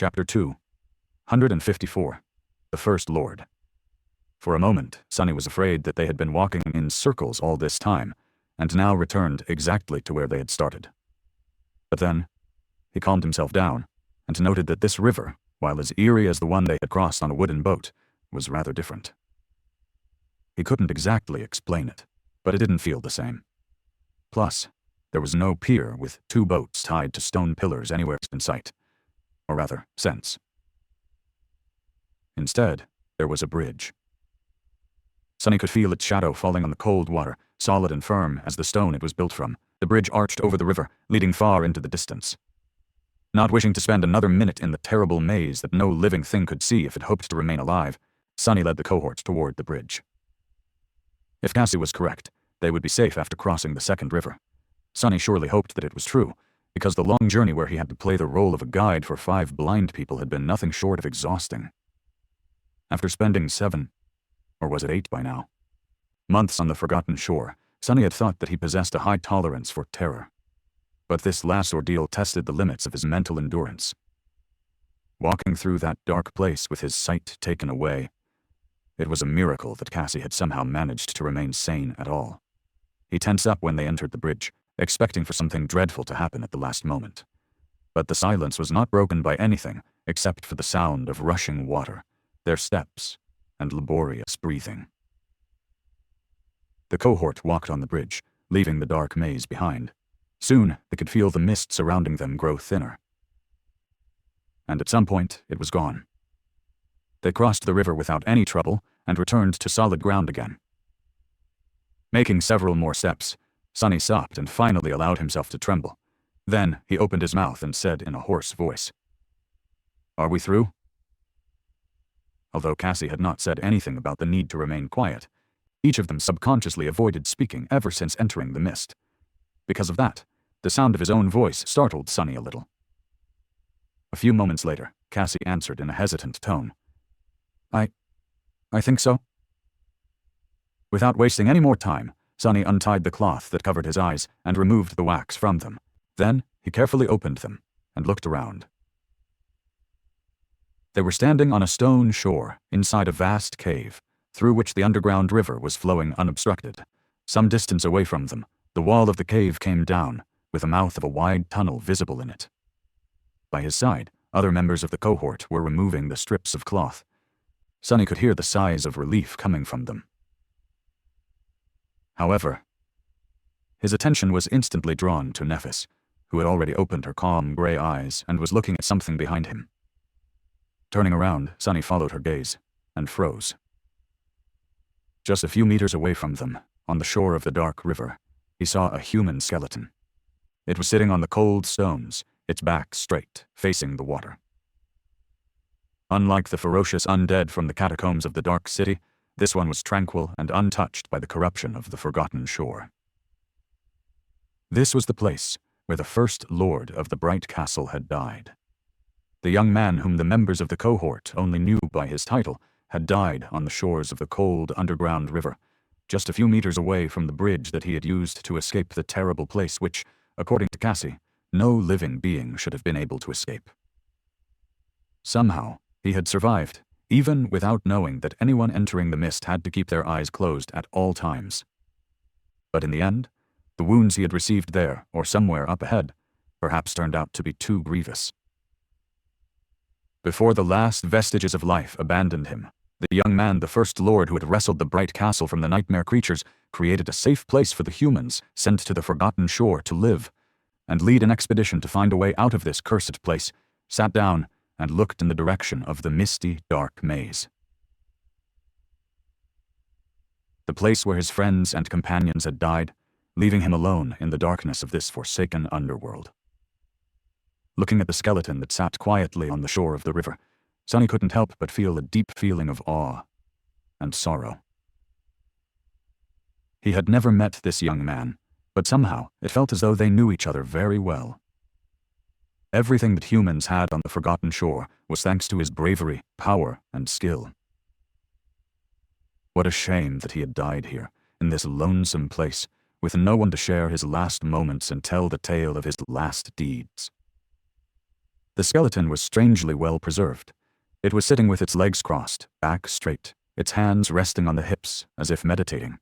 Chapter 254. The First Lord. For a moment, Sonny was afraid that they had been walking in circles all this time, and now returned exactly to where they had started. But then, he calmed himself down, and noted that this river, while as eerie as the one they had crossed on a wooden boat, was rather different. He couldn't exactly explain it, but it didn't feel the same. Plus, there was no pier with two boats tied to stone pillars anywhere in sight. Or rather, sense. Instead, there was a bridge. Sonny could feel its shadow falling on the cold water, solid and firm as the stone it was built from. The bridge arched over the river, leading far into the distance. Not wishing to spend another minute in the terrible maze that no living thing could see if it hoped to remain alive, Sonny led the cohort toward the bridge. If Cassie was correct, they would be safe after crossing the second river. Sonny surely hoped that it was true, because the long journey where he had to play the role of a guide for 5 blind people had been nothing short of exhausting. After spending 7, or was it 8 by now, months on the forgotten shore, Sonny had thought that he possessed a high tolerance for terror. But this last ordeal tested the limits of his mental endurance. Walking through that dark place with his sight taken away, it was a miracle that Cassie had somehow managed to remain sane at all. He tensed up when they entered the bridge, expecting for something dreadful to happen at the last moment. But the silence was not broken by anything except for the sound of rushing water, their steps, and laborious breathing. The cohort walked on the bridge, leaving the dark maze behind. Soon, they could feel the mist surrounding them grow thinner. And at some point, it was gone. They crossed the river without any trouble and returned to solid ground again. Making several more steps, Sonny stopped and finally allowed himself to tremble. Then he opened his mouth and said in a hoarse voice, "Are we through?" Although Cassie had not said anything about the need to remain quiet, each of them subconsciously avoided speaking ever since entering the mist. Because of that, the sound of his own voice startled Sonny a little. A few moments later, Cassie answered in a hesitant tone, I think so." Without wasting any more time, Sonny untied the cloth that covered his eyes and removed the wax from them. Then, he carefully opened them and looked around. They were standing on a stone shore inside a vast cave, through which the underground river was flowing unobstructed. Some distance away from them, the wall of the cave came down, with the mouth of a wide tunnel visible in it. By his side, other members of the cohort were removing the strips of cloth. Sonny could hear the sighs of relief coming from them. However, his attention was instantly drawn to Nephis, who had already opened her calm gray eyes and was looking at something behind him. Turning around, Sonny followed her gaze and froze. Just a few meters away from them, on the shore of the dark river, he saw a human skeleton. It was sitting on the cold stones, its back straight, facing the water. Unlike the ferocious undead from the catacombs of the Dark City, this one was tranquil and untouched by the corruption of the forgotten shore. This was the place where the first lord of the Bright Castle had died. The young man whom the members of the cohort only knew by his title had died on the shores of the cold underground river, just a few meters away from the bridge that he had used to escape the terrible place which, according to Cassie, no living being should have been able to escape. Somehow, he had survived, even without knowing that anyone entering the mist had to keep their eyes closed at all times. But in the end, the wounds he had received there, or somewhere up ahead, perhaps turned out to be too grievous. Before the last vestiges of life abandoned him, the young man, the first lord who had wrestled the Bright Castle from the nightmare creatures, created a safe place for the humans sent to the forgotten shore to live, and lead an expedition to find a way out of this cursed place, sat down and looked in the direction of the misty, dark maze. The place where his friends and companions had died, leaving him alone in the darkness of this forsaken underworld. Looking at the skeleton that sat quietly on the shore of the river, Sonny couldn't help but feel a deep feeling of awe and sorrow. He had never met this young man, but somehow it felt as though they knew each other very well. Everything that humans had on the forgotten shore was thanks to his bravery, power, and skill. What a shame that he had died here, in this lonesome place, with no one to share his last moments and tell the tale of his last deeds. The skeleton was strangely well preserved. It was sitting with its legs crossed, back straight, its hands resting on the hips, as if meditating.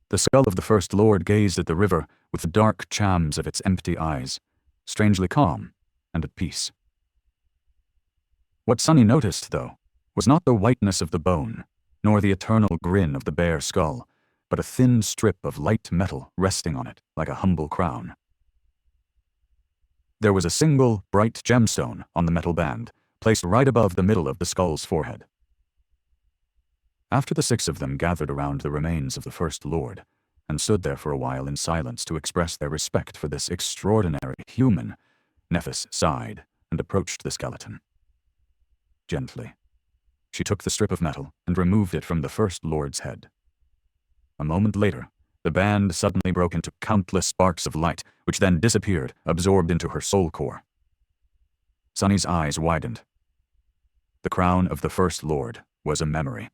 The skull of the First Lord gazed at the river with the dark chams of its empty eyes, strangely calm and at peace. What Sunny noticed, though, was not the whiteness of the bone, nor the eternal grin of the bare skull, but a thin strip of light metal resting on it like a humble crown. There was a single, bright gemstone on the metal band, placed right above the middle of the skull's forehead. After the 6 of them gathered around the remains of the First Lord, and stood there for a while in silence to express their respect for this extraordinary human, Nephis sighed and approached the skeleton. Gently, she took the strip of metal and removed it from the First Lord's head. A moment later, the band suddenly broke into countless sparks of light, which then disappeared, absorbed into her soul core. Sunny's eyes widened. The crown of the First Lord was a memory.